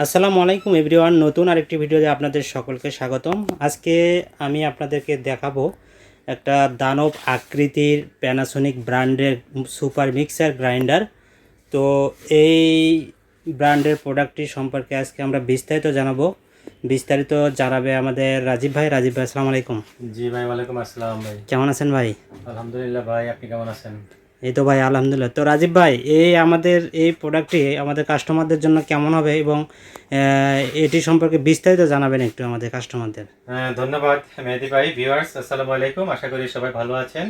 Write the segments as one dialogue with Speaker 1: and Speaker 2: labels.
Speaker 1: আসসালামু আলাইকুম এভরিওয়ান, নতুন আরেকটি ভিডিওতে আপনাদের সকলকে স্বাগতম। আজকে আমি আপনাদেরকে দেখাবো একটা দানব আকৃতির প্যানাসোনিক ব্র্যান্ডের সুপার মিক্সার গ্রাইন্ডার। তো এই ব্র্যান্ডের প্রোডাক্টটি সম্পর্কে আজকে আমরা বিস্তারিত জানাবে আমাদের রাজীব ভাই। আসসালামু আলাইকুম।
Speaker 2: জি ভাই, ওয়ালাইকুম আসসালাম ভাই।
Speaker 1: কেমন আছেন ভাই?
Speaker 2: আলহামদুলিল্লাহ ভাই, আপনি কেমন আছেন?
Speaker 1: এই তো ভাই আলহামদুলিল্লাহ। তো রাজীব ভাই, আমাদের এই প্রোডাক্টটি আমাদের কাস্টমারদের জন্য কেমন হবে এবং এটি সম্পর্কে বিস্তারিত জানাবেন একটু আমাদের কাস্টমারদের।
Speaker 2: ধন্যবাদ মেহেদি ভাই। ভিউয়ার্স আসসালামু আলাইকুম, আশা করি সবাই ভালো আছেন।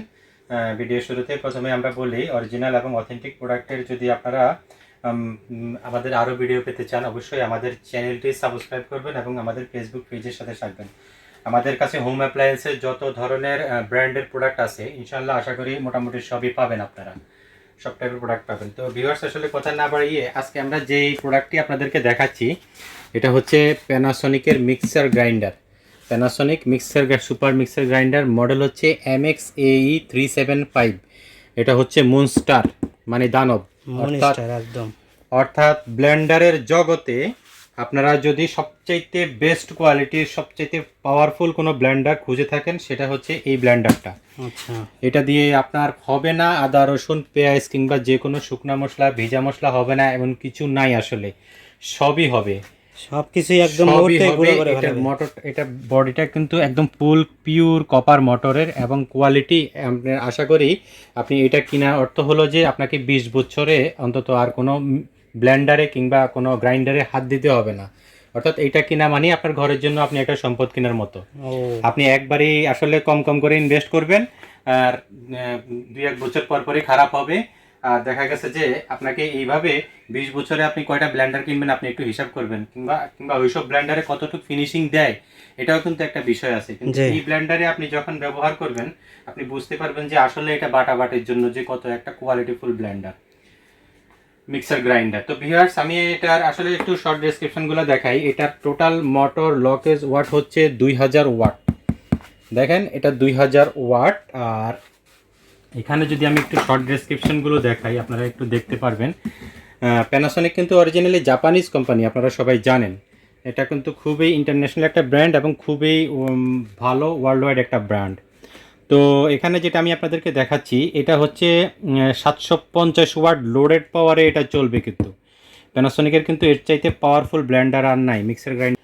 Speaker 2: ভিডিও শুরুতে প্রথমে আমরা বলি, অরিজিনাল এবং অথেন্টিক প্রোডাক্টের যদি আপনারা আমাদের আরও ভিডিও পেতে চান, অবশ্যই আমাদের চ্যানেলটি সাবস্ক্রাইব করবেন এবং আমাদের ফেসবুক পেজের সাথে থাকবেন। আমাদের কাছে হোম অ্যাপ্লায়েন্সের যত ধরনের ব্র্যান্ডের প্রোডাক্ট আছে, ইনশাআল্লাহ আশা করি মোটামুটি সবই পাবেন, আপনারা সব টাইপের প্রোডাক্ট পাবেন। তো ভিউয়ার্স আসলে কথা না বাড়িয়ে আজকে আমরা যেই প্রোডাক্টটি আপনাদেরকে দেখাচ্ছি, এটা হচ্ছে প্যানাসোনিকের mixer grinder. Panasonic super mixer grinder, model হচ্ছে MX-AE375। এটা হচ্ছে মুনস্টার, মানে দানব, অর্থাৎ ব্লেন্ডারের জগতে আপনারা যদি সবচাইতে বেস্ট কোয়ালিটির সবচাইতে পাওয়ারফুল কোনো ব্লেন্ডার খুঁজে থাকেন, সেটা হচ্ছে এই ব্লেন্ডারটা।
Speaker 1: আচ্ছা,
Speaker 2: এটা দিয়ে আপনার হবে না আদা রসুন পেঁয়াজ কিংবা যে কোনো শুকনো মশলা ভিজা মশলা হবে না, এমন কিছু নাই, আসলে সবই হবে,
Speaker 1: সবকিছুই একদম
Speaker 2: মোটর, এটা বডিটা কিন্তু একদম ফুল পিওর কপার মোটরের এবং কোয়ালিটি আশা করি আপনি এটা কেনার অর্থ হলো যে আপনাকে 20 বছরে অন্তত আর কোনো ব্লেন্ডারে কিংবা কোনো গ্রাইন্ডারে হাত দিতে হবে না। অর্থাৎ এটা কিনা মানে আপনার ঘরের জন্য আপনি একটা সম্পদ কেনার মতো। আপনি একবারই আসলে কম কম করে ইনভেস্ট করবেন, আর 2-1 বছর পর পরই খারাপ হবে। আর দেখা গেছে যে আপনাকে এইভাবে 20 বছরে আপনি কয়টা ব্লেন্ডার কিনবেন আপনি একটু হিসাব করবেন, কিংবা ওইসব ব্লেন্ডারে কতটুকু ফিনিশিং দেয়, এটাও কিন্তু একটা বিষয় আছে। কিন্তু এই ব্লেন্ডারে আপনি যখন ব্যবহার করবেন আপনি বুঝতে পারবেন যে আসলে এটা বাটাবাটির জন্য যে কত একটা কোয়ালিটিফুল ব্লেন্ডার মিক্সার গ্রাইন্ডার। তো ভিউয়ার্স, আমি এটার আসলে একটু শর্ট ডেসক্রিপশনগুলো দেখাই। এটার টোটাল মোটর লকেজ ওয়াট হচ্ছে 2000 ওয়াট। দেখেন, এটা 2000 ওয়াট। আর এখানে যদি আমি একটু শর্ট ডেসক্রিপশনগুলো দেখাই, আপনারা একটু দেখতে পারবেন। প্যানাসোনিক কিন্তু অরিজিনালি জাপানিজ কোম্পানি, আপনারা সবাই জানেন। এটা কিন্তু খুবই ইন্টারন্যাশনাল একটা ব্র্যান্ড এবং খুবই ভালো ওয়ার্ল্ড ওয়াইড একটা ব্র্যান্ড। তো এখানে যেটা আমি আপনাদেরকে দেখাচ্ছি, এটা হচ্ছে 750 ওয়াট লোডেড পাওয়ারে এটা চলবে। কিন্তু প্যানাসোনিকের কিন্তু এর চাইতে পাওয়ারফুল ব্লেন্ডার আর নাই, মিক্সার গ্রাইন্ডার।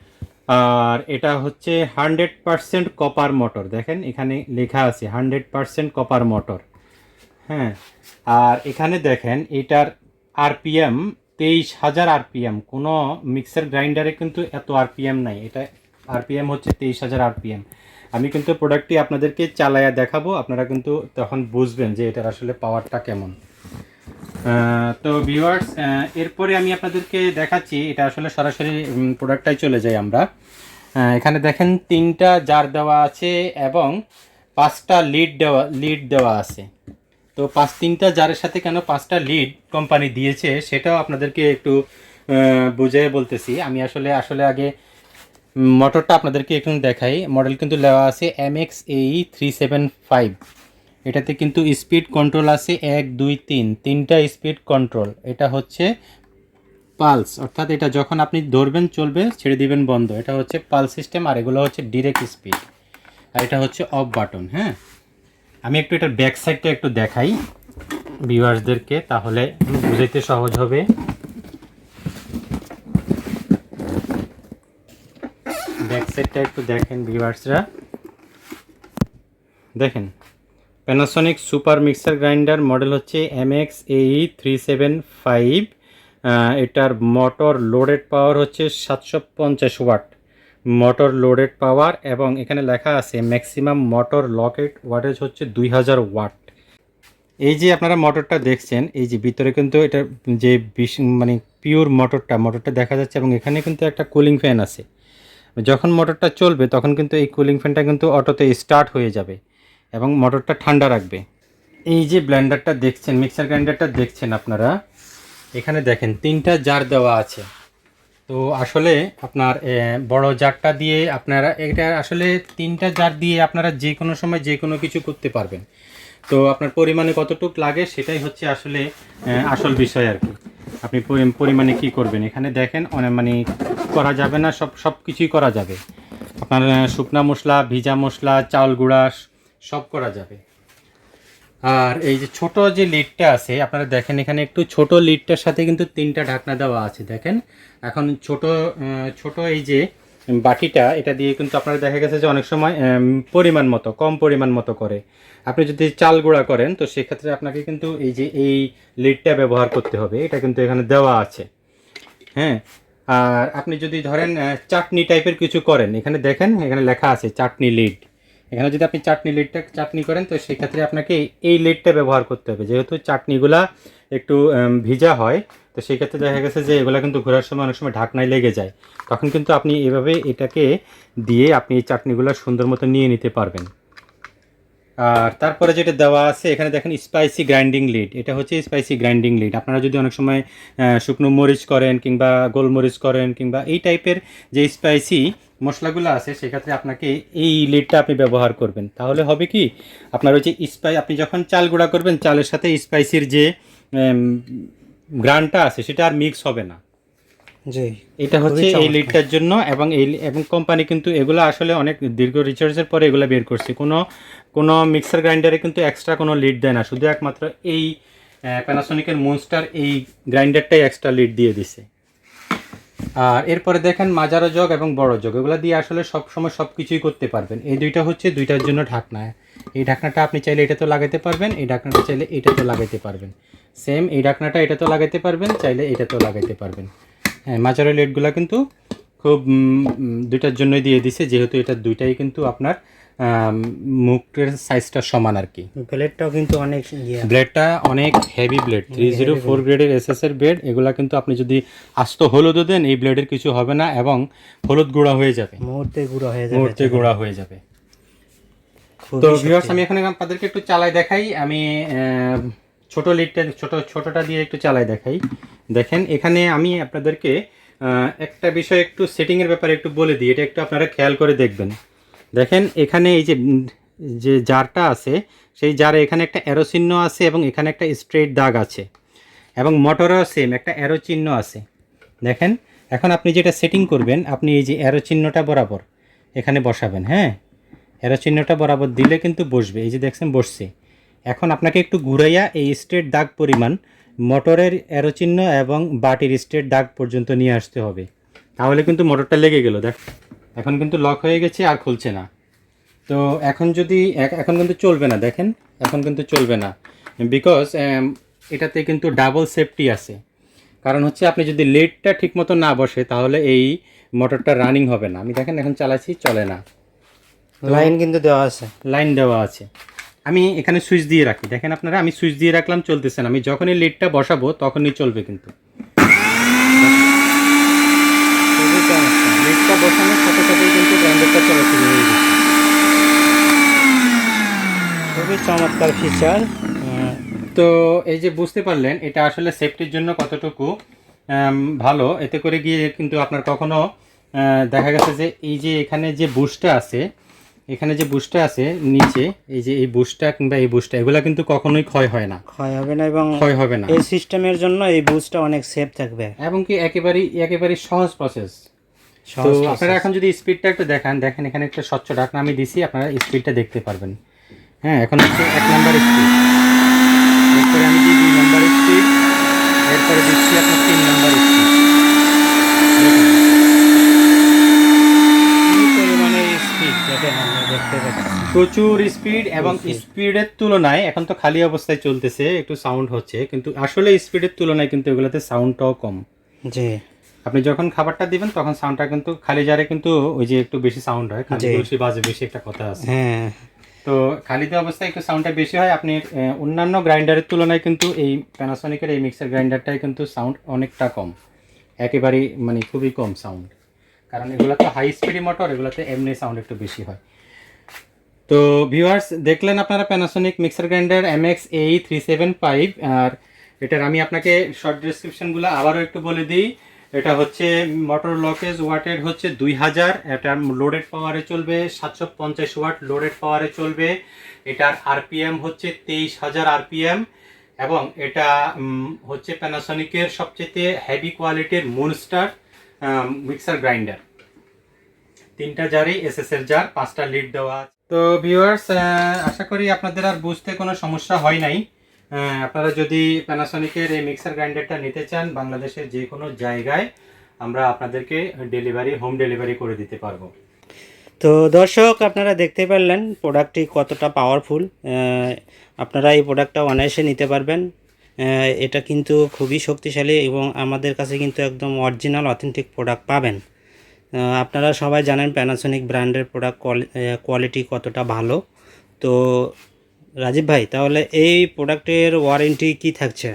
Speaker 2: আর এটা হচ্ছে 100% কপার মোটর। দেখেন এখানে লেখা আছে 100% কপার মোটর। হ্যাঁ, আর এখানে দেখেন এটার আরপিএম 23,000 আরপিএম। কোনো মিক্সার গ্রাইন্ডারে কিন্তু এত আরপিএম নাই, এটা আরপিএম হচ্ছে 23,000 আরপিএম। আমি কিন্তু প্রোডাক্টটি আপনাদেরকে চালায়া দেখাবো, আপনারা কিন্তু তখন বুঝবেন যে এটার আসলে পাওয়ারটা কেমন। তো ভিউয়ার্স, এরপরে আমি আপনাদেরকে দেখাচ্ছি, এটা আসলে সরাসরি প্রোডাক্টটাই চলে যাই আমরা। এখানে দেখেন 3টা জার দেওয়া আছে এবং 5টা লিড দেওয়া আছে। তো 3টা জারের সাথে কেন 5টা লিড কোম্পানি দিয়েছে সেটাও আপনাদেরকে একটু বুঝিয়ে বলতেছি। আমি আসলে আগে মোটরটা আপনাদেরকে একটু দেখাই। মডেল কিন্তু দেওয়া আছে MX-AE375। এটাতে কিন্তু স্পিড কন্ট্রোল আছে 1, 2, 3, 3টা স্পিড কন্ট্রোল। এটা হচ্ছে পালস, অর্থাৎ এটা যখন আপনি ধরবেন চলবে, ছেড়ে দিবেন বন্ধ। এটা হচ্ছে পালস সিস্টেম। আর এগুলো হচ্ছে ডিরেক্ট স্পিড, আর এটা হচ্ছে অফ বাটন। হ্যাঁ, আমি একটু এটার ব্যাক সাইডটা একটু দেখাই ভিউয়ার্সদেরকে, তাহলে বুঝাইতে সহজ হবে। ব্যাক সাইডটা একটু দেখেন ভিউয়ার্সরা। দেখেন, Panasonic super mixer grinder, model হচ্ছে MX-AE375। এটার মোটর লোডেড পাওয়ার হচ্ছে 750 ওয়াট মোটর লোডেড পাওয়ার, এবং এখানে লেখা আছে ম্যাক্সিমাম মোটর লকেট ওয়াটেজ হচ্ছে 2000 ওয়াট। এই যে আপনারা মোটরটা দেখছেন, এই যে ভিতরে কিন্তু এটা যে মানে পিওর মোটরটা দেখা যাচ্ছে, এবং এখানে কিন্তু একটা কুলিং ফ্যান আছে। যখন মোটরটা চলবে তখন কিন্তু এই কুলিং ফ্যানটা কিন্তু অটোতে স্টার্ট হয়ে যাবে এবং মোটরটা ঠান্ডা রাখবে। এই যে ব্লেন্ডারটা দেখছেন, মিক্সার গ্রাইন্ডারটা দেখছেন আপনারা, এখানে দেখেন 3টা জার দেওয়া আছে। তো আসলে আপনার বড় জারটা দিয়ে আপনারা, এটা আসলে 3টা জার দিয়ে আপনারা যে কোনো সময় যে কোনো কিছু করতে পারবেন। তো আপনার পরিমাণে কতটুকু লাগে সেটাই হচ্ছে আসলে আসল বিষয় আর কি। আপনি পরিমাণে কি করবেন, এখানে দেখেন অনেক মানে করা যাবে না, সব কিছুই করা যাবে। আপনার শুকনা মশলা, ভিজা মশলা, চাউল গুঁড়া সব করা যাবে। আর এই যে ছোট যে লিডটা আছে আপনারা দেখেন, এখানে একটু ছোট লিডটার সাথে কিন্তু 3টা ঢাকনা দেওয়া আছে দেখেন। এখন ছোট এই যে বাটিটা, এটা দিয়ে কিন্তু আপনারা দেখা গেছে যে অনেক সময় কম পরিমাণ মতো করে। আপনি যদি চাল গুঁড়া করেন তো সেক্ষেত্রে আপনাকে কিন্তু এই লিডটা ব্যবহার করতে হবে, এটা কিন্তু এখানে দেওয়া আছে। হ্যাঁ, আর আপনি যদি ধরেন চাটনি টাইপের কিছু করেন, এখানে দেখেন এখানে লেখা আছে চাটনি লিড। এখানে যদি আপনি চাটনি করেন তো সেক্ষেত্রে আপনাকে এই লিডটা ব্যবহার করতে হবে, যেহেতু চাটনিগুলা একটু ভিজা হয়। তো সেক্ষেত্রে দেখা গেছে যে এগুলো কিন্তু ঘোরার সময় অনেক সময় ঢাকনায় লেগে যায়, তখন কিন্তু আপনি এভাবে এটাকে দিয়ে আপনি এই চাটনিগুলো সুন্দর মতো নিয়ে নিতে পারবেন। আর তারপরে যেটা দেওয়া আছে এখানে দেখেন স্পাইসি গ্রাইন্ডিং লিড, এটা হচ্ছে স্পাইসি গ্রাইন্ডিং লিড। আপনারা যদি অনেক সময় শুকনো মরিচ করেন কিংবা গোলমরিচ করেন কিংবা এই টাইপের যে স্পাইসি মশলাগুলো আছে, সেক্ষেত্রে আপনাকে এই লিডটা আপনি ব্যবহার করবেন। তাহলে হবে কি, আপনার ওই যে আপনি যখন চাল গুঁড়া করবেন, চালের সাথে স্পাইসির যে গ্রানটা আছে সেটা আর মিক্স হবে না।
Speaker 1: জি,
Speaker 2: এটা হচ্ছে এই লিডটার জন্য। এবং কোম্পানি কিন্তু এগুলো আসলে অনেক দীর্ঘ রিসার্চের পরে এগুলো বের করছে। কোনো মিক্সার গ্রাইন্ডারে কিন্তু এক্সট্রা কোনো লিড দেয় না, শুধু একমাত্র এই প্যানাসোনিকের মনস্টার এই গ্রাইন্ডারটাই এক্সট্রা লিড দিয়ে দিছে। আর এরপরে দেখেন মাঝারো জগ এবং বড় জগ, এগুলো দিয়ে আসলে সব সময় সব কিছুই করতে পারবেন। এই দুইটা হচ্ছে দুইটার জন্য ঢাকনা। এই ঢাকনাটা আপনি চাইলে এটাতেও লাগাতে পারবেন, এই ঢাকনাটা চাইলে এটাতেও লাগাইতে পারবেন। সেম এই ঢাকনাটা এটাতেও লাগাইতে পারবেন, চাইলে এটাতেও লাগাইতে পারবেন। হ্যাঁ, মাঝারো লিডগুলো কিন্তু খুব দুইটার জন্যই দিয়ে দিছে, যেহেতু এটা দুইটাই কিন্তু আপনার মুখের সাইজটা সমান আর কি।
Speaker 1: ব্লেডটাও কিন্তু
Speaker 2: ব্লেডটা অনেক হেভি ব্লেড, 304 গ্রেডের এসএসের ব্লেড। এগুলা কিন্তু আপনি যদি আস্ত হলুদও দেন এই ব্লেডের কিছু হবে না, এবং হলুদ গুঁড়া হয়ে যাবে, মুহূর্তে গুঁড়া হয়ে যাবে। তো ভিউয়ার্স, আমি এখানে আপনাদেরকে একটু চালাই দেখাই। আমি ছোটটা দিয়ে একটু চালাই দেখাই। দেখেন এখানে আমি আপনাদেরকে একটা বিষয় একটু সেটিংয়ের ব্যাপারে একটু বলে দিই, এটা একটু আপনারা খেয়াল করে দেখবেন। দেখেন এখানে এই যে জারটা আছে, সেই জারে এখানে একটা অ্যারো চিহ্ন আছে এবং এখানে একটা স্ট্রেট দাগ আছে, এবং মোটরেও সেম একটা অ্যারো চিহ্ন আছে। দেখেন এখন আপনি যেটা সেটিং করবেন, আপনি এই যে অ্যারো চিহ্নটা বরাবর এখানে বসাবেন। হ্যাঁ, অ্যারো চিহ্নটা বরাবর দিলে কিন্তু বসবে, এই যে দেখছেন বসছে। এখন আপনাকে একটু ঘুরাইয়া এই স্ট্রেট দাগ পরিমাণ মোটরের অ্যারো চিহ্ন এবং বাটির স্ট্রেট দাগ পর্যন্ত নিয়ে আসতে হবে, তাহলে কিন্তু মোটরটা লেগে গেল। দেখ এখন কিন্তু লক হয়ে গেছে, আর খুলছে না। তো এখন কিন্তু চলবে না। দেখেন এখন কিন্তু চলবে না, বিকজ এটাতে কিন্তু ডাবল সেফটি আছে। কারণ হচ্ছে আপনি যদি লিডটা ঠিকমতো না বসে তাহলে এই মোটরটা রানিং হবে না। আমি দেখেন এখন চালাচ্ছি, চলে না।
Speaker 1: লাইন কিন্তু দেওয়া আছে।
Speaker 2: আমি এখানে সুইচ দিয়ে রাখি, দেখেন আপনারা, আমি সুইচ দিয়ে রাখলাম, চলতেছে না। আমি যখনই লিডটা বসাবো তখনই চলবে, কিন্তু লিডটা বসানোর সাথে সাথেই কিন্তু গ্রাইন্ডারটা চলা শুরু হয়ে গেছে।
Speaker 1: খুবই চমৎকার ফিচার।
Speaker 2: তো এই যে বুঝতে পারলেন এটা আসলে সেফটির জন্য কতটুকু ভালো। এতে করে গিয়ে কিন্তু আপনার কখনো দেখা গেছে যে এখানে যে বুশটা আছে, নিচে এই বুশটা কিংবা এই বুশটা, এগুলা কিন্তু কখনোই ক্ষয় হবে না এবং
Speaker 1: এই সিস্টেমের জন্য এই বুশটা অনেক সেফ থাকবে,
Speaker 2: এবং কি একেবারেই সহজ প্রসেস। তো আপনারা এখন যদি স্পিডটা একটু দেখেন এখানে একটা স্বচ্ছ ঢাকনা আমি দিছি, আপনারা স্পিডটা দেখতে পারবেন। হ্যাঁ, এখন হচ্ছে 1 নাম্বার স্পিড, এরপরে আমি দিই 2 নাম্বার স্পিড, এরপরে দিচ্ছি আপনার 3 নাম্বার স্পিড। প্রচুর স্পিড, এবং স্পিডের তুলনায় এখন তো খালি অবস্থায় চলতেছে, একটু সাউন্ড হচ্ছে, কিন্তু আসলে স্পিডের তুলনায় কিন্তু এগুলোতে সাউন্ডটাও কম।
Speaker 1: জি,
Speaker 2: আপনি যখন খাবারটা দিবেন তখন সাউন্ডটা কিন্তু খালি জারে কিন্তু ওই যে একটু বেশি সাউন্ড হয়, খালি বেশি বাজে, বেশি একটা কথা আছে।
Speaker 1: হ্যাঁ,
Speaker 2: তো খালিতে অবস্থায় একটু সাউন্ডটা বেশি হয়। আপনি অন্যান্য গ্রাইন্ডারের তুলনায় কিন্তু এই প্যানাসোনিকের এই মিক্সার গ্রাইন্ডারটাই কিন্তু সাউন্ড অনেকটা কম, একেবারেই মানে খুবই কম সাউন্ড। কারণ এগুলো তো হাই স্পিড মোটর, এগুলোতে এমনি সাউন্ড একটু বেশি হয়। তো ভিউয়ার্স, দেখলেন আপনারা প্যানাসোনিক মিক্সার গ্রাইন্ডার MX-A375। আর এটার আমি আপনাকে শর্ট ডেসক্রিপশনগুলো আবারও একটু বলে দিই। এটা হচ্ছে মোটর লকেজ ওয়াটের হচ্ছে 2000, এটা লোডেড পাওয়ারে চলবে 750 ওয়াট লোডেড পাওয়ারে চলবে। এটার আরপিএম হচ্ছে 23,000 আরপিএম, এবং এটা হচ্ছে প্যানাসোনিকের সবচেয়ে হেভি কোয়ালিটির মুনস্টার মিক্সার গ্রাইন্ডার, 3টা জারই এসএস এর জার, 5টা লিড দেওয়া আছে। তো ভিউয়ার্স, আশা করি আপনাদের আর বুঝতে কোনো সমস্যা হয় নাই। আপনারা যদি প্যানাসোনিকের এই মিক্সার গ্রাইন্ডারটা নিতে চান, বাংলাদেশের যে কোনো জায়গায় আমরা আপনাদেরকে হোম ডেলিভারি করে দিতে পারবো।
Speaker 1: তো দর্শক, আপনারা দেখতে পারলেন প্রোডাক্টটি কতটা পাওয়ারফুল। আপনারা এই প্রোডাক্টটা অনায়াসে নিতে পারবেন। এটা কিন্তু খুবই শক্তিশালী এবং আমাদের কাছে কিন্তু একদম অরিজিনাল অথেন্টিক প্রোডাক্ট পাবেন। আপনারা সবাই জানেন প্যানাসোনিক ব্র্যান্ডের প্রোডাক্ট কোয়ালিটি কতটা ভালো। তো রাজীব ভাই, তাহলে এই প্রোডাক্টের ওয়ারেন্টি কি থাকছে?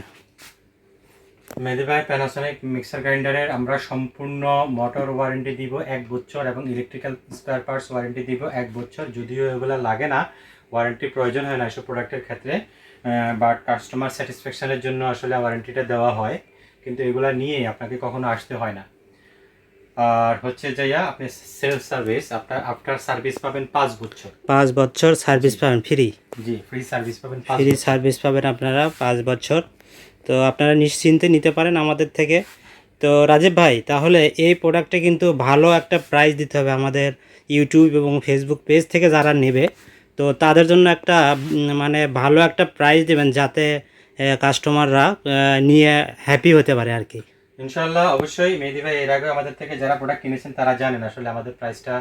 Speaker 2: মেহেদি ভাই, প্যানাসোনিক মিক্সার গ্রাইন্ডারের আমরা সম্পূর্ণ মোটর ওয়ারেন্টি দিব 1 বছর এবং ইলেকট্রিক্যাল স্পেয়ার পার্টস ওয়ারেন্টি দিব 1 বছর। যদিও এগুলো লাগে না, ওয়ারেন্টি প্রয়োজন হয় না এসব প্রোডাক্টের ক্ষেত্রে, বাট কাস্টমার স্যাটিসফ্যাকশনের জন্য আসলে ওয়ারেন্টিটা দেওয়া হয়, কিন্তু এগুলা নিয়ে আপনাকে কখনো আসতে হয় না। আর হচ্ছে যাইয়া আপনি সেলফ সার্ভিস, আপনার আফটার সার্ভিস পাবেন 5 বছর।
Speaker 1: 5 বছর সার্ভিস পাবেন ফ্রি?
Speaker 2: জি, ফ্রি সার্ভিস পাবেন,
Speaker 1: ফ্রি সার্ভিস পাবেন আপনারা 5 বছর। তো আপনারা নিশ্চিন্তে নিতে পারেন আমাদের থেকে। তো রাজীব ভাই, তাহলে এই প্রোডাক্টে কিন্তু ভালো একটা প্রাইস দিতে হবে আমাদের ইউটিউব এবং ফেসবুক পেজ থেকে যারা নেবে, তো তাদের জন্য একটা মানে ভালো একটা প্রাইস দেবেন, যাতে কাস্টমাররা নিয়ে হ্যাপি হতে পারে আর কি।
Speaker 2: ইনশাআল্লাহ, অবশ্যই। মেহেদি ভাই, এর আগে আমাদের থেকে যারা প্রোডাক্ট কিনেছেন তারা জানেন আসলে আমাদের প্রাইসটা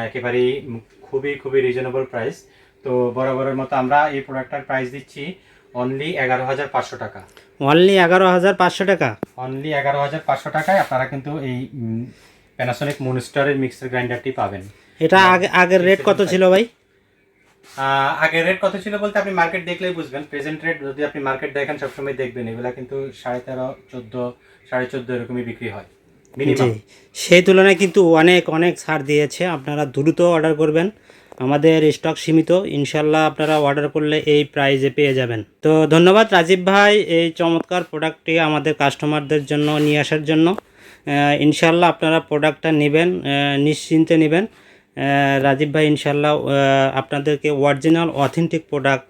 Speaker 2: একেবারেই খুবই খুবই রিজনেবল প্রাইস। তো বরাবরের মতো আমরা এই প্রোডাক্টটার প্রাইস দিচ্ছি অনলি 11,500 টাকা।
Speaker 1: অনলি 11,500 টাকা?
Speaker 2: অনলি 11,500 টাকায় আপনারা কিন্তু এই প্যানাসোনিক মুনস্টারের মিক্সার গ্রাইন্ডারটি পাবেন।
Speaker 1: এটা আগের রেট কত ছিল ভাই?
Speaker 2: আগের রেট কত ছিল বলতে আপনি মার্কেট দেখলেই বুঝবেন। প্রেজেন্ট রেট যদি আপনি মার্কেট দেখেন সবসময় দেখবেন এগুলা কিন্তু 13.5, 14, 14.5 এরকমই বিক্রি হয় মিনিমাম।
Speaker 1: সেই তুলনায় কিন্তু অনেক অনেক ছাড় দিয়েছে। আপনারা দ্রুত অর্ডার করবেন, আমাদের স্টক সীমিত। ইনশাল্লাহ আপনারা অর্ডার করলে এই প্রাইজে পেয়ে যাবেন। তো ধন্যবাদ রাজীব ভাই এই চমৎকার প্রোডাক্টটি আমাদের কাস্টমারদের জন্য নিয়ে আসার জন্য। ইনশাল্লাহ আপনারা প্রোডাক্টটা নেবেন, নিশ্চিন্তে নেবেন। রাজীব ভাই ইনশাল্লাহ আপনাদেরকে অরিজিনাল অথেন্টিক প্রোডাক্ট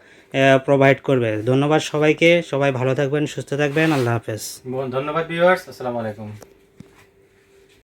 Speaker 1: প্রোভাইড করবে। ধন্যবাদ সবাইকে, সবাই ভালো থাকবেন, সুস্থ থাকবেন, আল্লাহ হাফেজ।
Speaker 2: ধন্যবাদ ভিউয়ার্স, আসসালামু আলাইকুম।